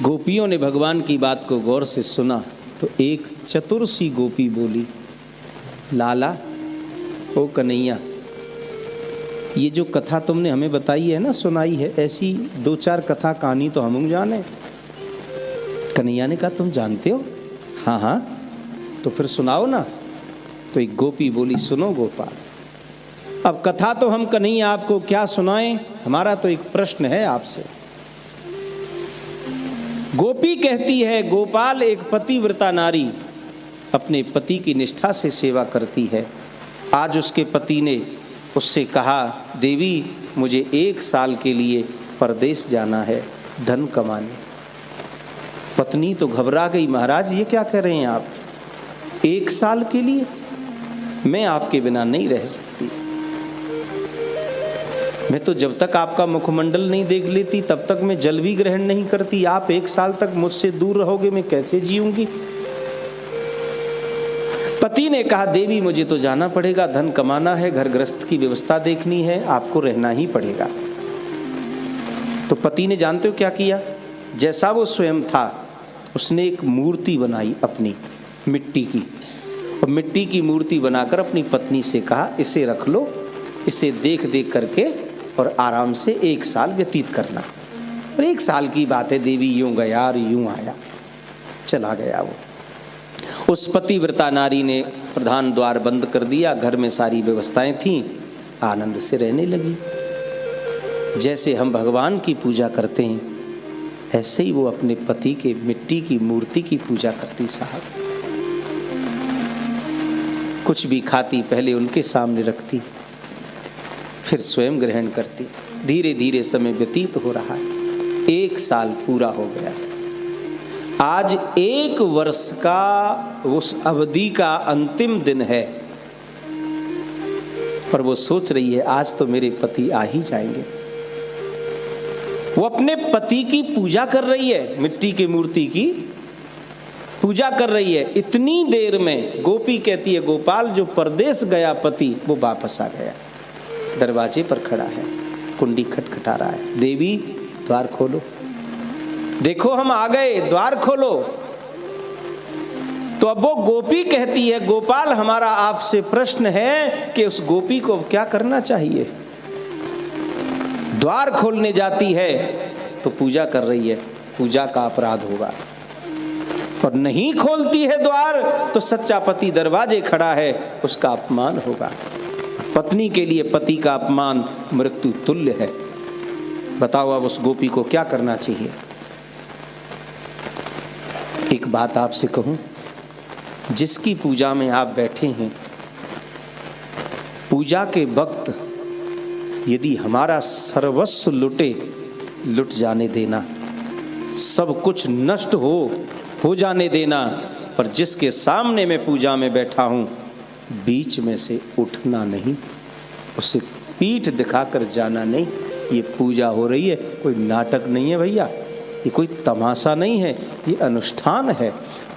गोपियों ने भगवान की बात को गौर से सुना तो एक चतुर सी गोपी बोली, लाला ओ कन्हैया, ये जो कथा तुमने हमें बताई है ना, सुनाई है, ऐसी दो चार कथा कहानी तो हम जाने। कन्हैया ने कहा, तुम जानते हो? हाँ हाँ, तो फिर सुनाओ ना। तो एक गोपी बोली, सुनो गोपाल, अब कथा तो हम कन्हैया आपको क्या सुनाएं, हमारा तो एक प्रश्न है आपसे। गोपी कहती है, गोपाल एक पतिव्रता नारी अपने पति की निष्ठा से सेवा करती है। आज उसके पति ने उससे कहा, देवी मुझे 1 साल के लिए परदेश जाना है धन कमाने। पत्नी तो घबरा गई, महाराज ये क्या कह रहे हैं आप, 1 साल के लिए? मैं आपके बिना नहीं रह सकती। मैं तो जब तक आपका मुखमंडल नहीं देख लेती तब तक मैं जल भी ग्रहण नहीं करती। आप 1 साल तक मुझसे दूर रहोगे, मैं कैसे जीऊंगी? पति ने कहा, देवी मुझे तो जाना पड़ेगा, धन कमाना है, घर गृहस्थ की व्यवस्था देखनी है, आपको रहना ही पड़ेगा। तो पति ने जानते हो क्या किया? जैसा वो स्वयं था उसने एक मूर्ति बनाई अपनी मिट्टी की, और मिट्टी की मूर्ति बनाकर अपनी पत्नी से कहा, इसे रख लो, इसे देख देख करके और आराम से 1 साल व्यतीत करना। और 1 साल की बात है देवी, यूं गया और यूं आया, चला गया वो। उस पतिव्रता नारी ने प्रधान द्वार बंद कर दिया, घर में सारी व्यवस्थाएं थीं, आनंद से रहने लगी। जैसे हम भगवान की पूजा करते हैं ऐसे ही वो अपने पति के मिट्टी की मूर्ति की पूजा करती। साहब कुछ भी खाती पहले उनके सामने रखती, फिर स्वयं ग्रहण करती। धीरे धीरे समय व्यतीत हो रहा है, 1 साल पूरा हो गया। आज 1 वर्ष का उस अवधि का अंतिम दिन है, पर वो सोच रही है आज तो मेरे पति आ ही जाएंगे। वो अपने पति की पूजा कर रही है, मिट्टी की मूर्ति की पूजा कर रही है। इतनी देर में गोपी कहती है, गोपाल जो परदेश गया पति वो वापस आ गया, दरवाजे पर खड़ा है, कुंडी खटखटा रहा है, देवी द्वार खोलो, देखो हम आ गए, द्वार खोलो। तो अब वो गोपी कहती है, गोपाल हमारा आपसे प्रश्न है कि उस गोपी को क्या करना चाहिए। द्वार खोलने जाती है तो पूजा कर रही है, पूजा का अपराध होगा। और नहीं खोलती है द्वार तो सच्चा पति दरवाजे खड़ा है, उसका अपमान होगा। पत्नी के लिए पति का अपमान मृत्यु तुल्य है। बताओ अब उस गोपी को क्या करना चाहिए। एक बात आपसे कहूं, जिसकी पूजा में आप बैठे हैं, पूजा के वक्त यदि हमारा सर्वस्व लुट जाने देना, सब कुछ नष्ट हो जाने देना, पर जिसके सामने मैं पूजा में बैठा हूं बीच में से उठना नहीं, उसे पीठ दिखाकर जाना नहीं। ये पूजा हो रही है, कोई नाटक नहीं है भैया, ये कोई तमाशा नहीं है, ये अनुष्ठान है।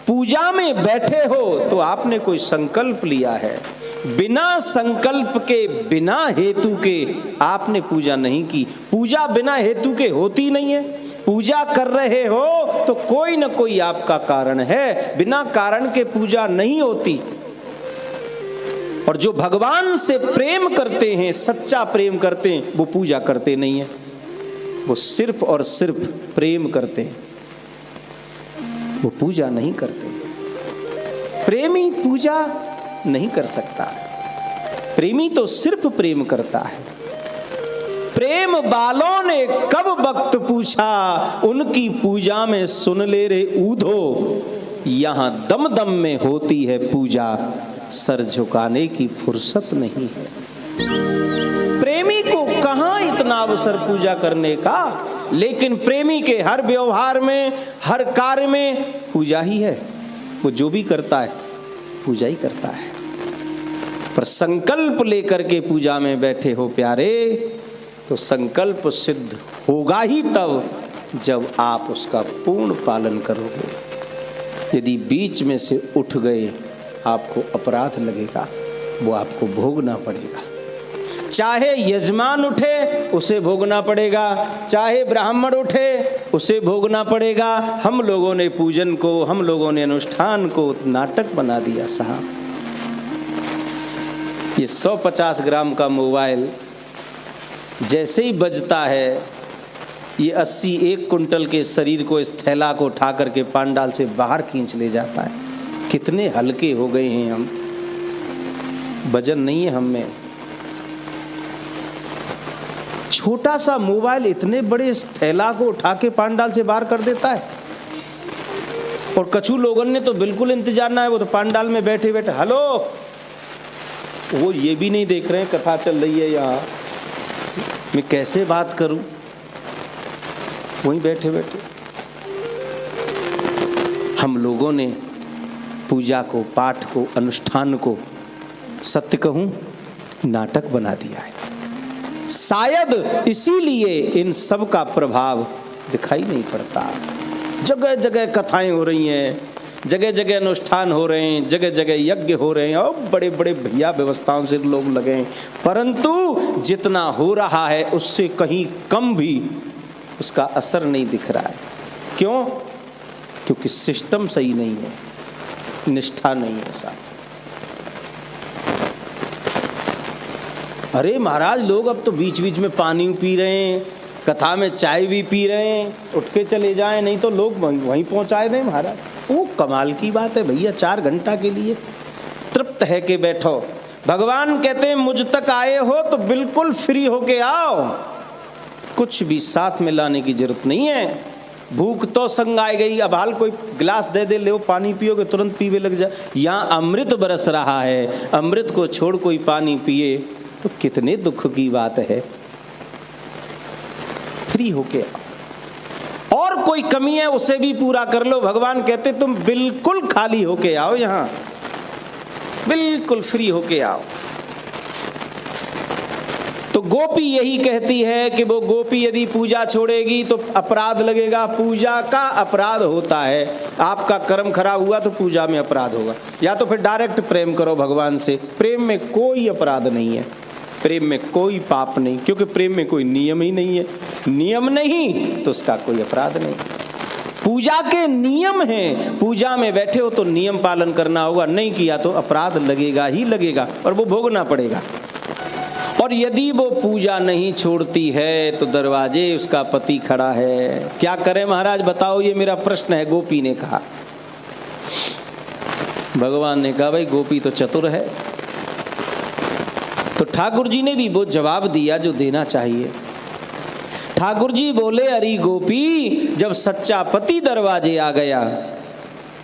पूजा में बैठे हो तो आपने कोई संकल्प लिया है, बिना संकल्प के बिना हेतु के आपने पूजा नहीं की। पूजा बिना हेतु के होती नहीं है। पूजा कर रहे हो तो कोई न कोई आपका कारण है, बिना कारण के पूजा नहीं होती। और जो भगवान से प्रेम करते हैं, सच्चा प्रेम करते हैं, वो पूजा करते नहीं है, वो सिर्फ और सिर्फ प्रेम करते हैं, वो पूजा नहीं करते। प्रेमी पूजा नहीं कर सकता, प्रेमी तो सिर्फ प्रेम करता है। प्रेम बालों ने कब वक्त पूछा, उनकी पूजा में सुन ले रे ऊधो, यहां दम दम में होती है पूजा, सर झुकाने की फुर्सत नहीं है। प्रेमी को कहां इतना अवसर पूजा करने का, लेकिन प्रेमी के हर व्यवहार में, हर कार्य में पूजा ही है। वो जो भी करता है पूजा ही करता है। पर संकल्प लेकर के पूजा में बैठे हो प्यारे, तो संकल्प सिद्ध होगा ही तब जब आप उसका पूर्ण पालन करोगे। यदि बीच में से उठ गए आपको अपराध लगेगा, वो आपको भोगना पड़ेगा। चाहे यजमान उठे उसे भोगना पड़ेगा, चाहे ब्राह्मण उठे उसे भोगना पड़ेगा। हम लोगों ने पूजन को, हम लोगों ने अनुष्ठान को नाटक बना दिया साहब। ये 150 ग्राम का मोबाइल जैसे ही बजता है, ये 81 कुंटल के शरीर को, इस थैला को उठा करके पांडाल से बाहर खींच ले जाता है। कितने हल्के हो गए हैं हम, वजन नहीं है हम में। छोटा सा मोबाइल इतने बड़े इस थैला को उठा के पांडाल से बाहर कर देता है। और कछु लोगों ने तो बिल्कुल इंतजार ना है, वो तो पांडाल में बैठे बैठे हेलो, वो ये भी नहीं देख रहे हैं कथा चल रही है यहाँ, मैं कैसे बात करूं, वहीं बैठे बैठे। हम लोगों ने पूजा को, पाठ को, अनुष्ठान को, सत्य कहूं, नाटक बना दिया है। शायद इसीलिए इन सब का प्रभाव दिखाई नहीं पड़ता। जगह जगह कथाएं हो रही हैं, जगह जगह अनुष्ठान हो रहे हैं, जगह जगह यज्ञ हो रहे हैं, और बड़े बड़े भैया व्यवस्थाओं से लोग लगे हैं, परंतु जितना हो रहा है उससे कहीं कम भी उसका असर नहीं दिख रहा है। क्यों? क्योंकि सिस्टम सही नहीं है, निष्ठा नहीं है साहब। अरे महाराज, लोग अब तो बीच बीच में पानी पी रहे हैं, कथा में चाय भी पी रहे हैं, उठ के चले जाएं, नहीं तो लोग वहीं पहुंचाए दें महाराज। वो कमाल की बात है भैया, 4 घंटा के लिए तृप्त है के बैठो। भगवान कहते हैं मुझ तक आए हो तो बिल्कुल फ्री होके आओ, कुछ भी साथ में लाने की जरूरत नहीं है। भूख तो संग आ गई, अब हाल कोई गिलास दे दे, ले पानी पियोगे तुरंत पीवे लग जाए। यहाँ अमृत बरस रहा है, अमृत को छोड़ कोई पानी पिए तो कितने दुख की बात है। फ्री होके आओ, और कोई कमी है उसे भी पूरा कर लो। भगवान कहते तुम बिल्कुल खाली होके आओ, यहाँ बिल्कुल फ्री होके आओ। तो गोपी यही कहती है कि वो गोपी यदि पूजा छोड़ेगी तो अपराध लगेगा। पूजा का अपराध होता है, आपका कर्म खराब हुआ तो पूजा में अपराध होगा। या तो फिर डायरेक्ट प्रेम करो भगवान से, प्रेम में कोई अपराध नहीं है, प्रेम में कोई पाप नहीं, क्योंकि प्रेम में कोई नियम ही नहीं है। नियम नहीं तो उसका कोई अपराध नहीं। पूजा के नियम हैं, पूजा में बैठे हो तो नियम पालन करना होगा, नहीं किया तो अपराध लगेगा ही लगेगा और वो भोगना पड़ेगा। और यदि वो पूजा नहीं छोड़ती है तो दरवाजे उसका पति खड़ा है, क्या करें महाराज बताओ, ये मेरा प्रश्न है। गोपी ने कहा, भगवान ने कहा भाई गोपी तो चतुर है। तो ठाकुर जी ने भी वो जवाब दिया जो देना चाहिए। ठाकुर जी बोले, अरे गोपी, जब सच्चा पति दरवाजे आ गया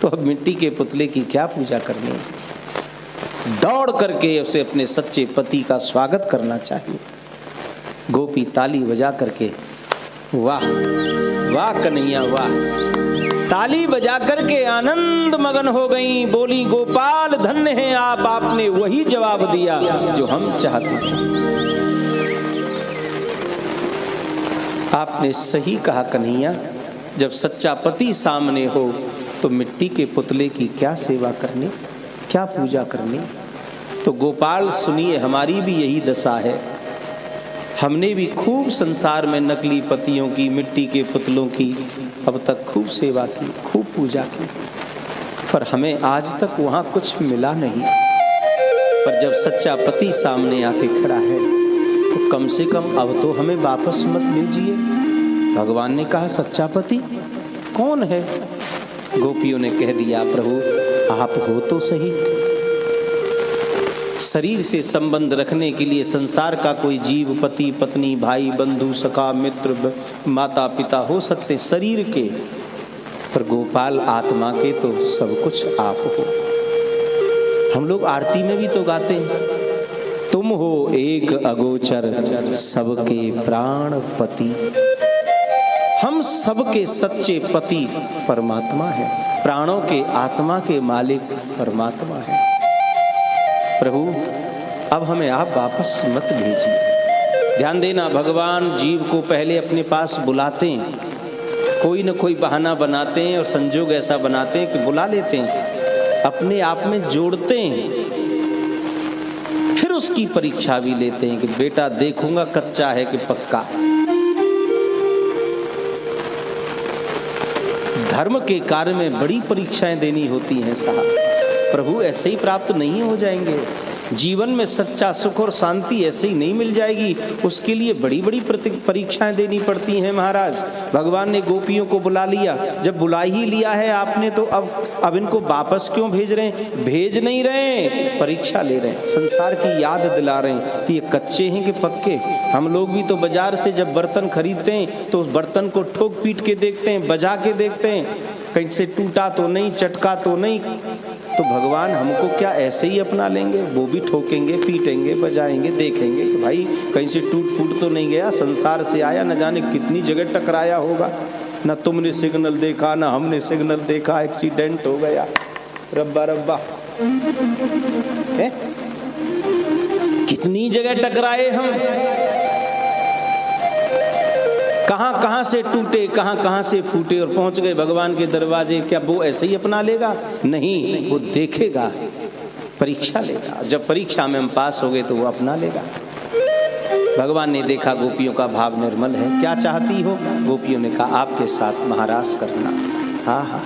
तो अब मिट्टी के पुतले की क्या पूजा करनी, दौड़ करके उसे अपने सच्चे पति का स्वागत करना चाहिए। गोपी ताली बजा करके, वाह वाह कन्हैया वाह, ताली बजा करके आनंद मगन हो गई। बोली, गोपाल धन्य हैं आप, आपने वही जवाब दिया जो हम चाहते थे। आपने सही कहा कन्हैया, जब सच्चा पति सामने हो तो मिट्टी के पुतले की क्या सेवा करनी, क्या पूजा करनी। तो गोपाल सुनिए, हमारी भी यही दशा है। हमने भी खूब संसार में नकली पतियों की, मिट्टी के पुतलों की अब तक खूब सेवा की, खूब पूजा की, पर हमें आज तक वहाँ कुछ मिला नहीं। पर जब सच्चा पति सामने आके खड़ा है तो कम से कम अब तो हमें वापस मत भेजिए। भगवान ने कहा, सच्चा पति कौन है? गोपियों ने कह दिया, प्रभु आप हो तो सही। शरीर से संबंध रखने के लिए संसार का कोई जीव, पति पत्नी, भाई बंधु, सखा मित्र, माता पिता हो सकते शरीर के, पर गोपाल आत्मा के तो सब कुछ आप हो। हम लोग आरती में भी तो गाते हैं, तुम हो एक अगोचर सबके प्राण पति। हम सबके सच्चे पति परमात्मा है, प्राणों के आत्मा के मालिक परमात्मा है। प्रभु अब हमें आप वापस मत भेजिए। ध्यान देना, भगवान जीव को पहले अपने पास बुलाते हैं, कोई न कोई बहाना बनाते हैं और संजोग ऐसा बनाते हैं कि बुला लेते हैं, अपने आप में जोड़ते हैं, फिर उसकी परीक्षा भी लेते हैं कि बेटा देखूंगा कच्चा है कि पक्का। धर्म के कार्य में बड़ी परीक्षाएं देनी होती हैं साहब। प्रभु ऐसे ही प्राप्त नहीं हो जाएंगे। जीवन में सच्चा सुख और शांति ऐसे ही नहीं मिल जाएगी। उसके लिए बड़ी बड़ी परीक्षाएं देनी पड़ती हैं महाराज। भगवान ने गोपियों को बुला लिया, जब बुला ही लिया है आपने तो अब इनको वापस क्यों भेज रहे हैं? भेज नहीं रहे, परीक्षा ले रहे हैं, संसार की याद दिला रहे हैं कि ये कच्चे हैं कि पक्के। हम लोग भी तो बाजार से जब बर्तन खरीदते हैं तो उस बर्तन को ठोक पीट के देखते हैं, बजा के देखते हैं, कहीं से टूटा तो नहीं, चटका तो नहीं। तो भगवान हमको क्या ऐसे ही अपना लेंगे? वो भी ठोकेंगे, पीटेंगे, बजाएंगे, देखेंगे कि भाई कहीं से टूट फूट तो नहीं गया, संसार से आया, न जाने कितनी जगह टकराया होगा, ना तुमने सिग्नल देखा ना हमने सिग्नल देखा, एक्सीडेंट हो गया, रब्बा रब्बा है? कितनी जगह टकराए हम, कहां कहां से टूटे, कहां कहां से फूटे और पहुंच गए भगवान के दरवाजे। क्या वो ऐसे ही अपना लेगा? नहीं, वो देखेगा, परीक्षा लेगा। जब परीक्षा में हम पास हो गए तो वो अपना लेगा। भगवान ने देखा गोपियों का भाव निर्मल है, क्या चाहती हो? गोपियों ने कहा आपके साथ महारास करना। हाँ हाँ,